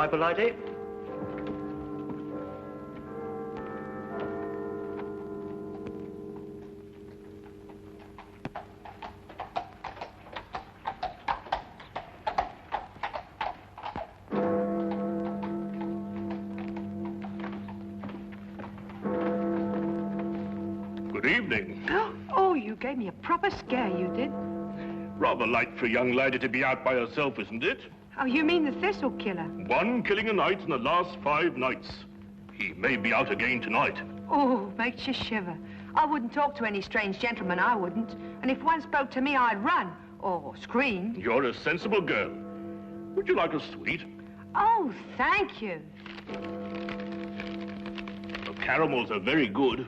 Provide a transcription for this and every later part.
Hypolite? Good evening. Oh, you gave me a proper scare, you did. Rather light for a young lady to be out by herself, isn't it? Oh, you mean the thistle killer? One killing a night in the last 5 nights. He may be out again tonight. Oh, makes you shiver. I wouldn't talk to any strange gentleman, I wouldn't. And if one spoke to me, I'd run. Or scream. You're a sensible girl. Would you like a sweet? Oh, thank you. The caramels are very good.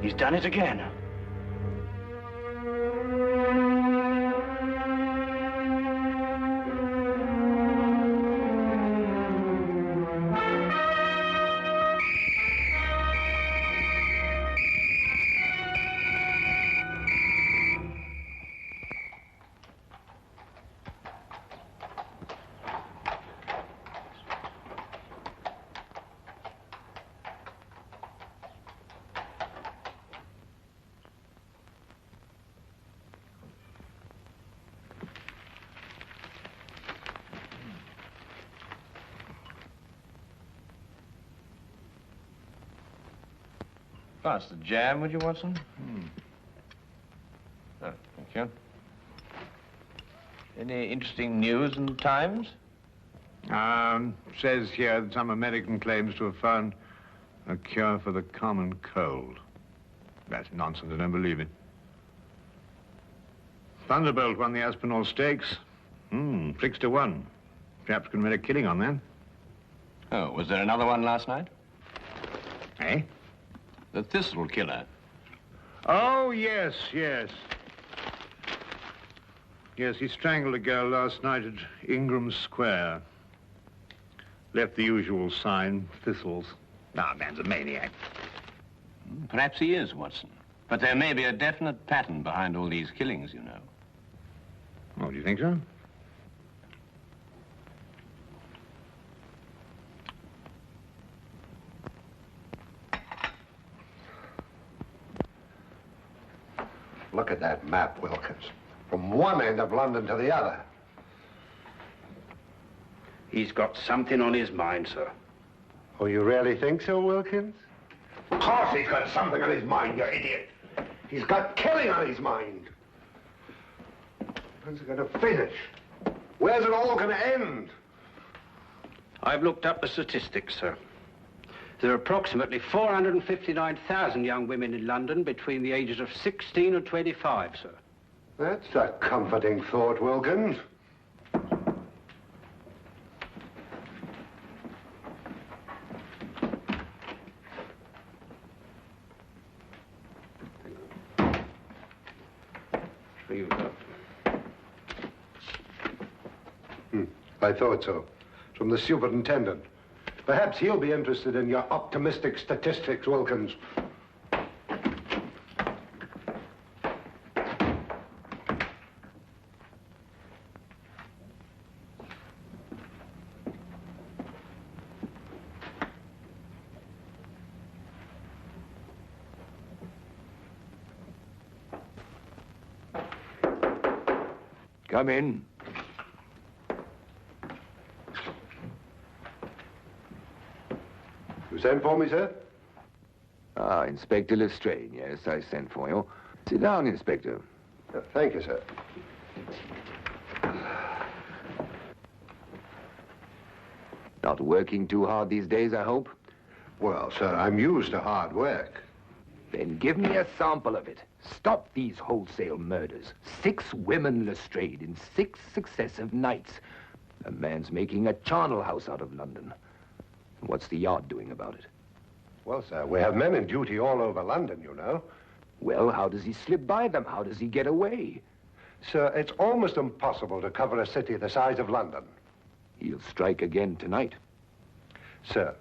He's done it again. Pass the jam, would you, Watson? Oh, thank you. Any interesting news in the Times? Says here that some American claims to have found a cure for the common cold. That's nonsense, I don't believe it. Thunderbolt won the Aspinall Stakes. 6-1. Perhaps can make a killing on that. Oh, was there another one last night? Eh? The Thistle Killer. Oh, yes. Yes, he strangled a girl last night at Ingram Square. Left the usual sign, thistles. Ah, man's a maniac. Perhaps he is, Watson. But there may be a definite pattern behind all these killings, you know. Oh, do you think so? Look at that map, Wilkins. From one end of London to the other. He's got something on his mind, sir. Oh, you really think so, Wilkins? Of course he's got something on his mind, you idiot. He's got killing on his mind. When's it going to finish? Where's it all going to end? I've looked up the statistics, sir. There are approximately 459,000 young women in London between the ages of 16 and 25, sir. That's a comforting thought, Wilkins. Here you go. I thought so. It's from the superintendent. Perhaps he'll be interested in your optimistic statistics, Wilkins. Come in. You sent for me, sir? Ah, Inspector Lestrade. Yes, I sent for you. Sit down, Inspector. Thank you, sir. Not working too hard these days, I hope? Well, sir, I'm used to hard work. Then give me a sample of it. Stop these wholesale murders. 6 women, Lestrade, in 6 successive nights. The man's making a charnel house out of London. What's the Yard doing about it? Well, sir, we have men in duty all over London, you know. Well, how does he slip by them? How does he get away? Sir, it's almost impossible to cover a city the size of London. He'll strike again tonight. Sir,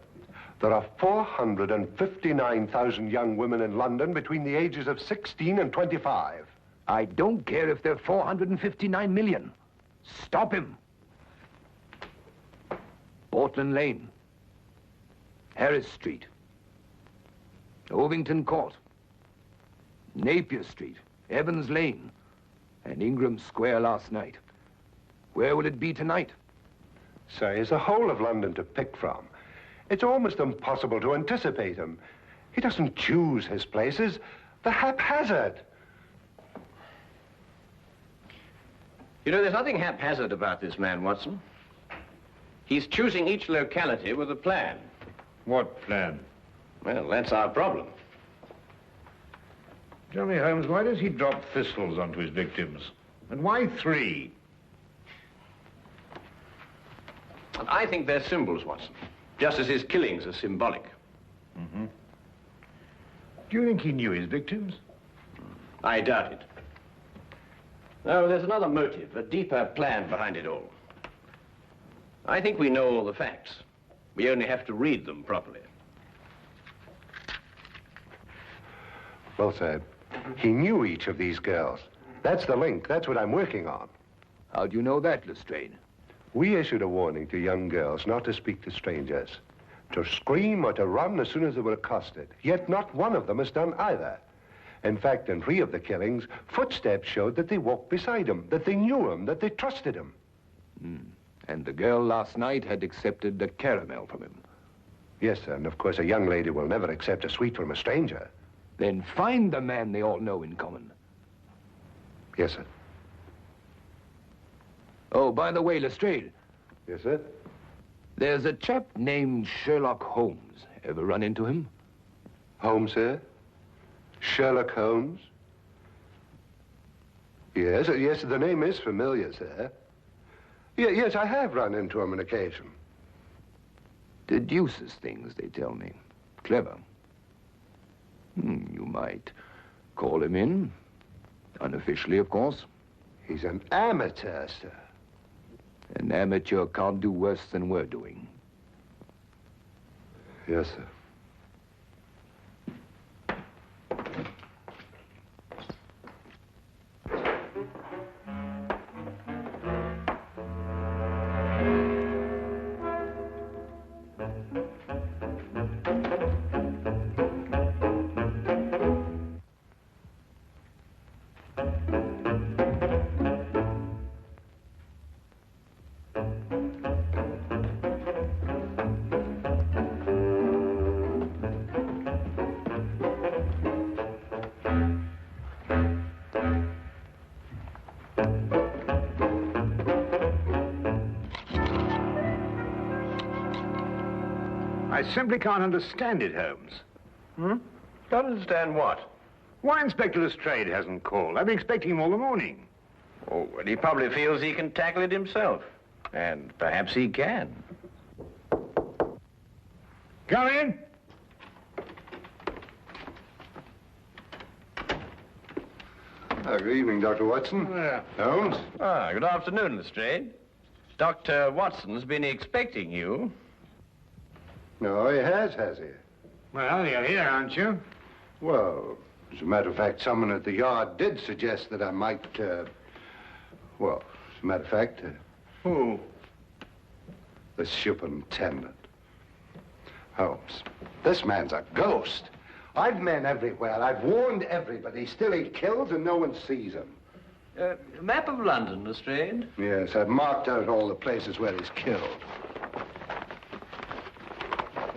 there are 459,000 young women in London between the ages of 16 and 25. I don't care if they're 459 million. Stop him. Portland Lane. Harris Street. Ovington Court. Napier Street. Evans Lane. And Ingram Square last night. Where will it be tonight? Sir, there's a whole of London to pick from. It's almost impossible to anticipate him. He doesn't choose his places. They're haphazard. You know, there's nothing haphazard about this man, Watson. He's choosing each locality with a plan. What plan? Well, that's our problem. Tell me, Holmes, why does he drop thistles onto his victims? And why 3? I think they're symbols, Watson. Just as his killings are symbolic. Mm-hmm. Do you think he knew his victims? I doubt it. No, there's another motive, a deeper plan behind it all. I think we know all the facts. We only have to read them properly. Well, sir, he knew each of these girls. That's the link. That's what I'm working on. How do you know that, Lestrade? We issued a warning to young girls not to speak to strangers, to scream or to run as soon as they were accosted. Yet not one of them has done either. In fact, in 3 of the killings, footsteps showed that they walked beside him, that they knew him, that they trusted him. And the girl last night had accepted a caramel from him. Yes, sir, and of course a young lady will never accept a sweet from a stranger. Then find the man they all know in common. Yes, sir. Oh, by the way, Lestrade, Yes, sir. there's a chap named Sherlock Holmes. Ever run into him? Holmes, sir? Sherlock Holmes? Yes, yes, the name is familiar, sir. Yes, I have run into him on occasion. Deduces things, they tell me. Clever. You might call him in. Unofficially, of course. He's an amateur, sir. An amateur can't do worse than we're doing. Yes, sir. I simply can't understand it, Holmes. Don't understand what? Why Inspector Lestrade hasn't called? I've been expecting him all the morning. Oh, well, he probably feels he can tackle it himself. And perhaps he can. Come in. Good evening, Dr. Watson. Holmes? Good afternoon, Lestrade. Dr. Watson's been expecting you. No, he has he? Well, you're here, aren't you? Well, as a matter of fact, someone at the Yard did suggest that I might, well, as a matter of fact... Who? The superintendent. Holmes, this man's a ghost. I've men everywhere. I've warned everybody. Still he kills and no one sees him. Map of London, Lestrade. Yes, I've marked out all the places where he's killed.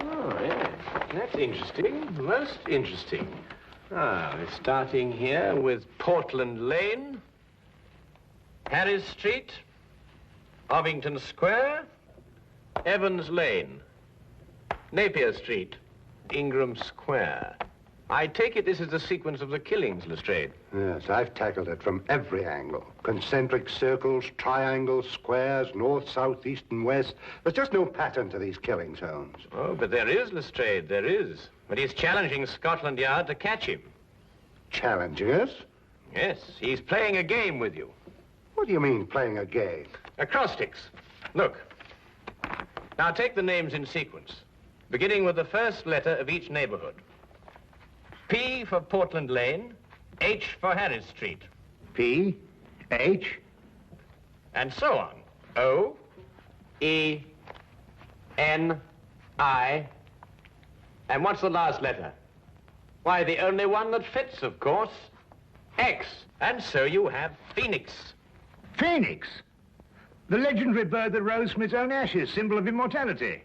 Oh, yes. That's interesting. Most interesting. We're starting here with Portland Lane, Harris Street, Ovington Square, Evans Lane, Napier Street, Ingram Square. I take it this is the sequence of the killings, Lestrade. Yes, I've tackled it from every angle. Concentric circles, triangles, squares, north, south, east, and west. There's just no pattern to these killings, Holmes. Oh, but there is, Lestrade, there is. But he's challenging Scotland Yard to catch him. Challenging us? Yes, he's playing a game with you. What do you mean, playing a game? Acrostics. Look. Now take the names in sequence, beginning with the first letter of each neighborhood. P for Portland Lane, H for Harris Street. P, H. And so on. O, E, N, I. And what's the last letter? Why, the only one that fits, of course. X. And so you have Phoenix. Phoenix. The legendary bird that rose from its own ashes, symbol of immortality.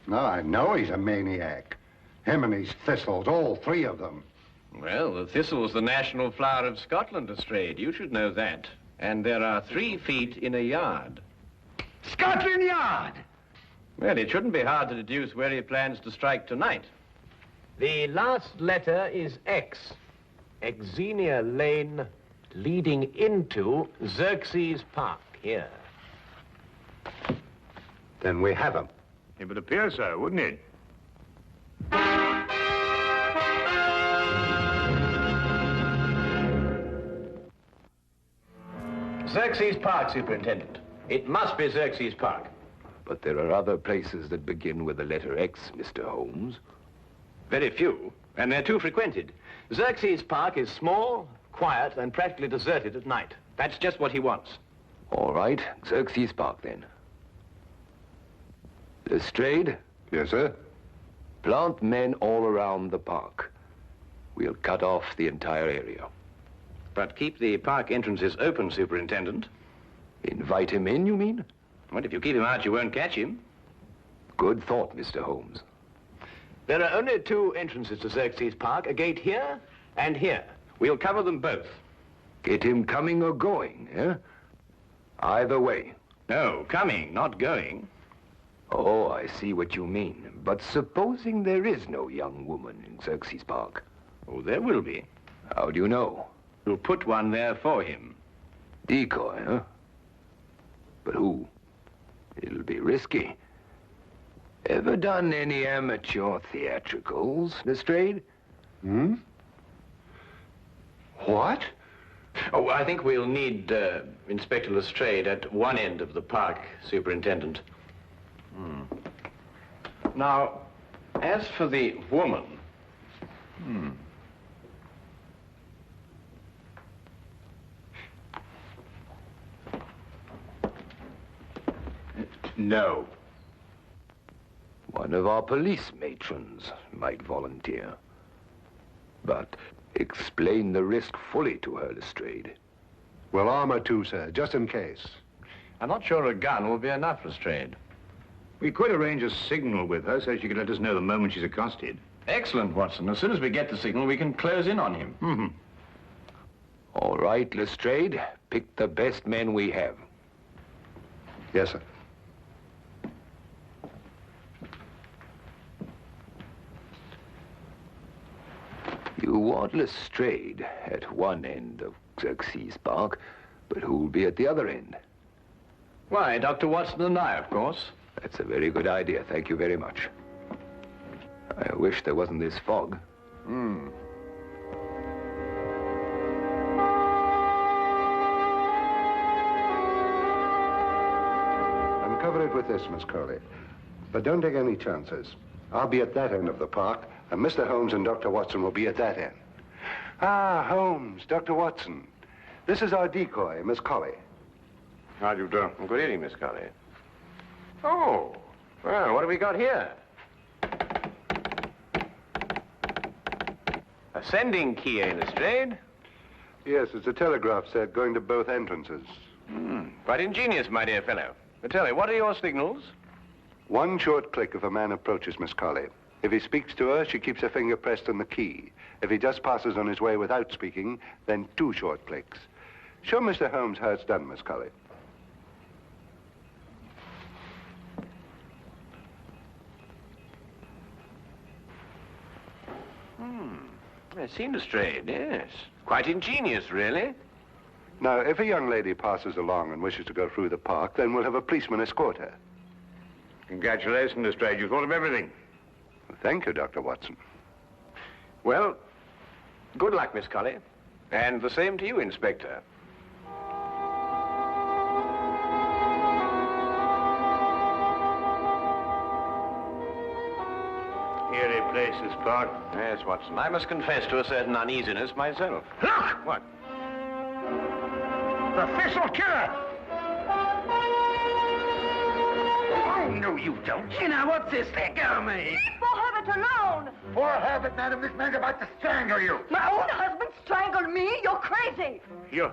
No, I know he's a maniac. Him and his thistles, all three of them. Well, the thistle's the national flower of Scotland, Lestrade. You should know that. And there are 3 feet in a yard. Scotland Yard! Well, it shouldn't be hard to deduce where he plans to strike tonight. The last letter is X. Xenia Lane leading into Xerxes Park, here. Then we have him. It would appear so, wouldn't it? Xerxes Park, Superintendent. It must be Xerxes Park. But there are other places that begin with the letter X, Mr. Holmes. Very few, and they're too frequented. Xerxes Park is small, quiet, and practically deserted at night. That's just what he wants. All right, Xerxes Park, then. Lestrade, Yes, sir? plant men all around the park. We'll cut off the entire area. But keep the park entrances open, Superintendent. Invite him in, you mean? Well, if you keep him out, you won't catch him. Good thought, Mr. Holmes. There are only 2 entrances to Xerxes Park, a gate here and here. We'll cover them both. Get him coming or going, eh? Either way. No, coming, not going. Oh, I see what you mean. But supposing there is no young woman in Xerxes Park, Oh, there will be. how do you know? We'll put one there for him. Decoy, huh? But who? It'll be risky. Ever done any amateur theatricals, Lestrade? Hmm? What? Oh, I think we'll need Inspector Lestrade at one end of the park, Superintendent. Now, as for the woman... No. One of our police matrons might volunteer. But explain the risk fully to her, Lestrade. Well, armor too, sir, just in case. I'm not sure a gun will be enough, Lestrade. We could arrange a signal with her so she could let us know the moment she's accosted. Excellent, Watson. As soon as we get the signal, we can close in on him. All right, Lestrade, pick the best men we have. Yes, sir. You want Lestrade at one end of Xerxes Park, but who'll be at the other end? Why, Dr. Watson and I, of course. That's a very good idea. Thank you very much. I wish there wasn't this fog. Uncover it with this, Miss Crowley. But don't take any chances. I'll be at that end of the park, and Mr. Holmes and Dr. Watson will be at that end. Ah, Holmes, Dr. Watson. This is our decoy, Miss Colley. How do you do? Good evening, Miss Colley. Oh, well, what have we got here? A sending key, eh, Lestrade? Yes, it's a telegraph set going to both entrances. Quite ingenious, my dear fellow. But tell me, what are your signals? One short click if a man approaches Miss Colley. If he speaks to her, she keeps her finger pressed on the key. If he just passes on his way without speaking, then 2 short clicks. Show Mr. Holmes how it's done, Miss Colley. It seemed Lestrade, yes. Quite ingenious, really. Now, if a young lady passes along and wishes to go through the park, then we'll have a policeman escort her. Congratulations, Lestrade. You thought of everything. Thank you, Dr. Watson. Well, good luck, Miss Colley. And the same to you, Inspector. Eerie place, this park. Yes, Watson. I must confess to a certain uneasiness myself. Look! What? The Thistle Killer! Oh, no, you don't. You know, what's this? Let go of me. Leave poor Herbert alone. Poor Herbert, madam, this man's about to strangle you. My own husband strangled me? You're crazy. Your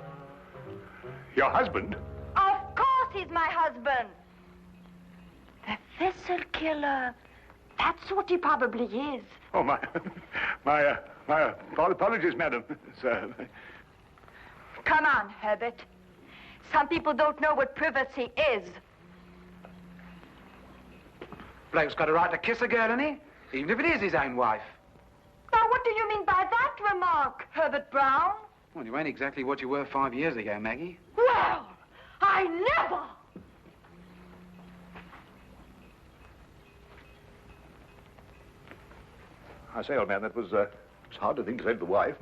husband? Of course he's my husband. The Thistle Killer. That's what he probably is. Oh, my apologies, madam, sir. Come on, Herbert. Some people don't know what privacy is. Bloke's got a right to kiss a girl, hasn't he? Even if it is his own wife. Now, what do you mean by that remark, Herbert Brown? Well, you ain't exactly what you were 5 years ago, Maggie. Well, I never! I say, old man, that was it's hard to think to save the wife.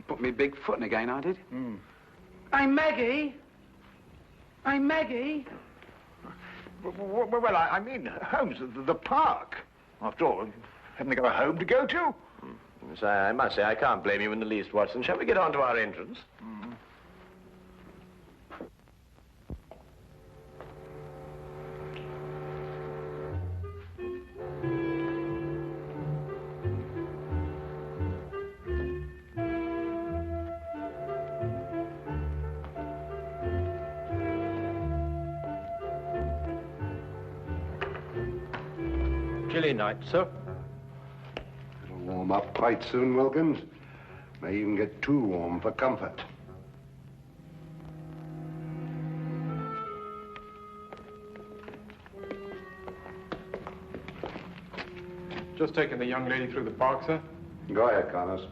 Put me big foot in again, I did. Hey, Maggie! Hey, Maggie! Well, I mean, Holmes, the park. After all, haven't they got a home to go to? Yes, I must say, I can't blame you in the least, Watson. Shall we get on to our entrance? Chilly night, sir. It'll warm up quite soon, Wilkins. May even get too warm for comfort. Just taking the young lady through the park, sir. Go ahead, Connors.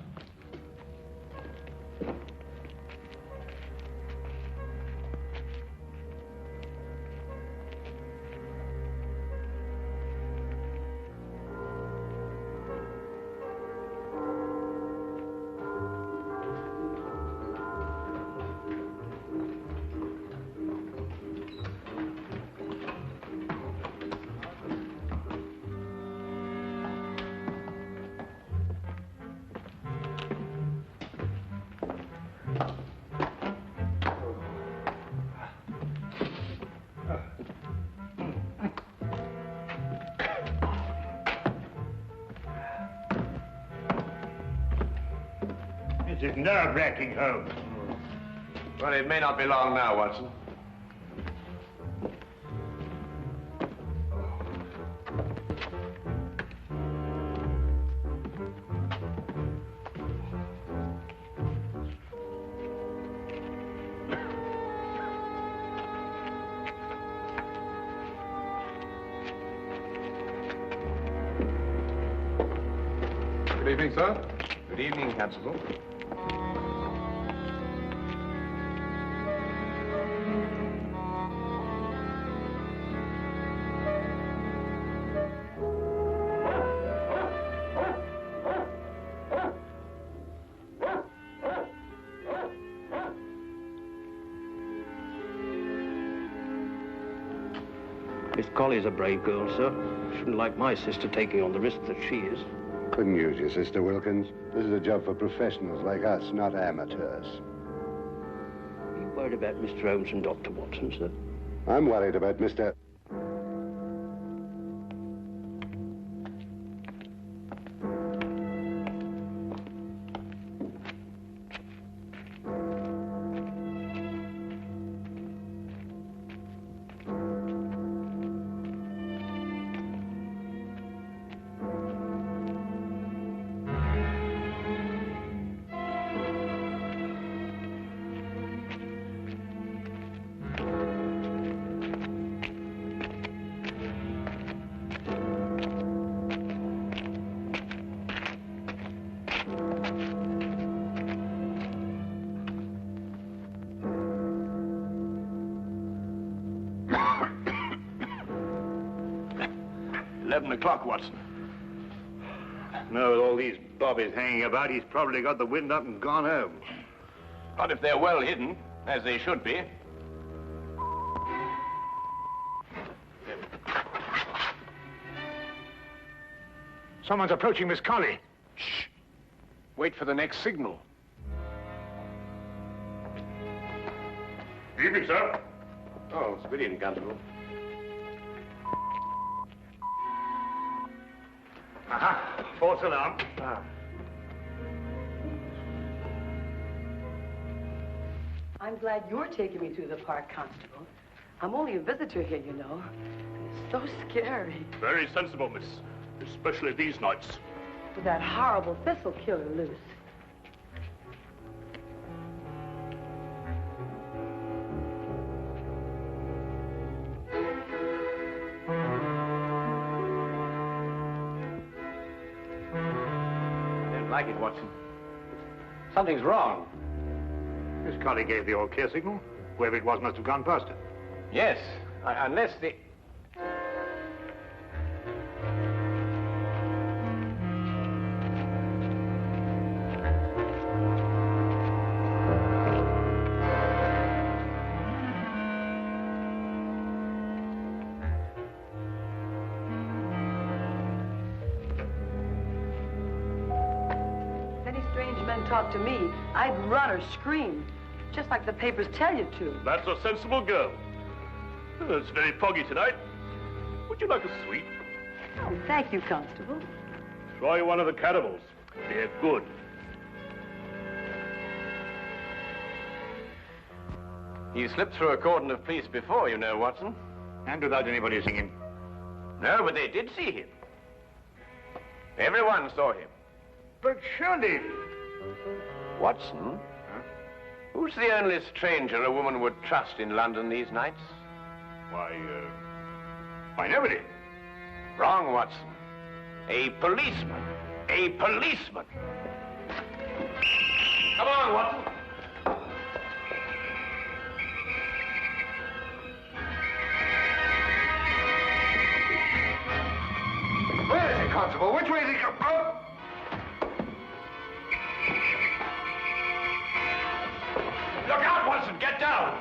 This is nerve-wracking, Holmes. Well, it may not be long now, Watson. Good evening, sir. Good evening, Constable. Miss Colley's a brave girl, sir. Shouldn't like my sister taking on the risk that she is. Couldn't use your sister, Wilkins. This is a job for professionals like us, not amateurs. Are you worried about Mr. Holmes and Dr. Watson, sir? I'm worried about Mr. 11 o'clock, Watson. No, with all these bobbies hanging about, he's probably got the wind up and gone home. Not if they're well hidden, as they should be. Someone's approaching Miss Colley. Shh. Wait for the next signal. Evening, sir. Oh, it's good evening, Constable. Aha, false alarm. I'm glad you're taking me through the park, Constable. I'm only a visitor here, you know. It's so scary. Very sensible, miss. Especially these nights. With that horrible thistle killer loose. I don't like it, Watson. Something's wrong. Miss Colley gave the all-clear signal. Whoever it was must have gone past her. Yes, unless the... If any strange men talk to me, I'd run or scream. Just like the papers tell you to. That's a sensible girl. Oh, it's very foggy tonight. Would you like a sweet? Oh, thank you, Constable. Try one of the cannibals. They're good. He slipped through a cordon of police before, you know, Watson. And without anybody seeing him. No, but they did see him. Everyone saw him. But surely... Watson? Who's the only stranger a woman would trust in London these nights? Why, nobody. Wrong, Watson. A policeman. A policeman. Come on, Watson. Where is he, Constable? Which way is he going? Oh! Look out, Watson! Get down!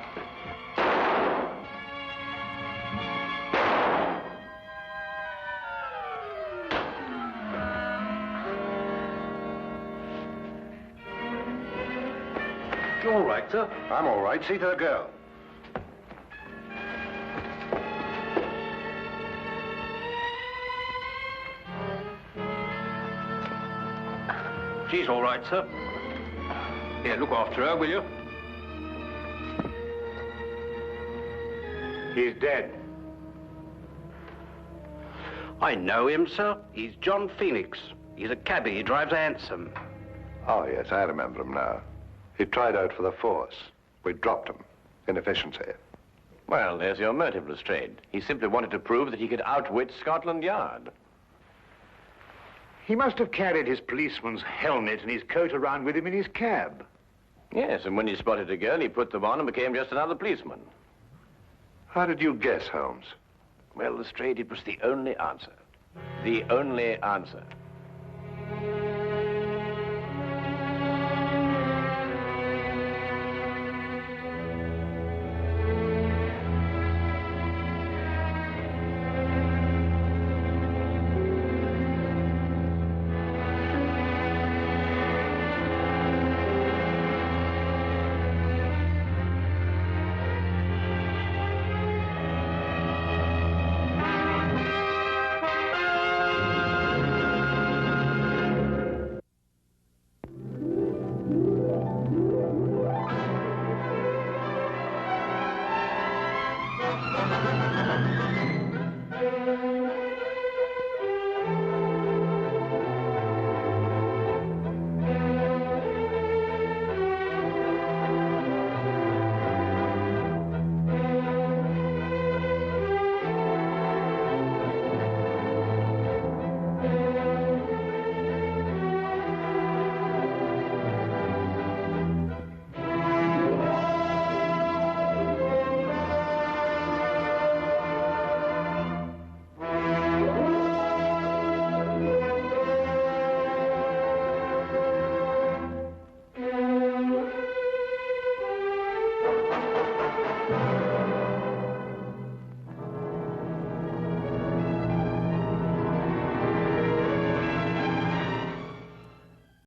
You all right, sir? I'm all right. See to the girl. She's all right, sir. Here, look after her, will you? He's dead. I know him, sir. He's John Phoenix. He's a cabbie. He drives a hansom. Oh, yes, I remember him now. He tried out for the force. We dropped him. Inefficiency. Well, there's your motive, Lestrade. He simply wanted to prove that he could outwit Scotland Yard. He must have carried his policeman's helmet and his coat around with him in his cab. Yes, and when he spotted a girl, he put them on and became just another policeman. How did you guess, Holmes? Well, Lestrade, it was the only answer. The only answer.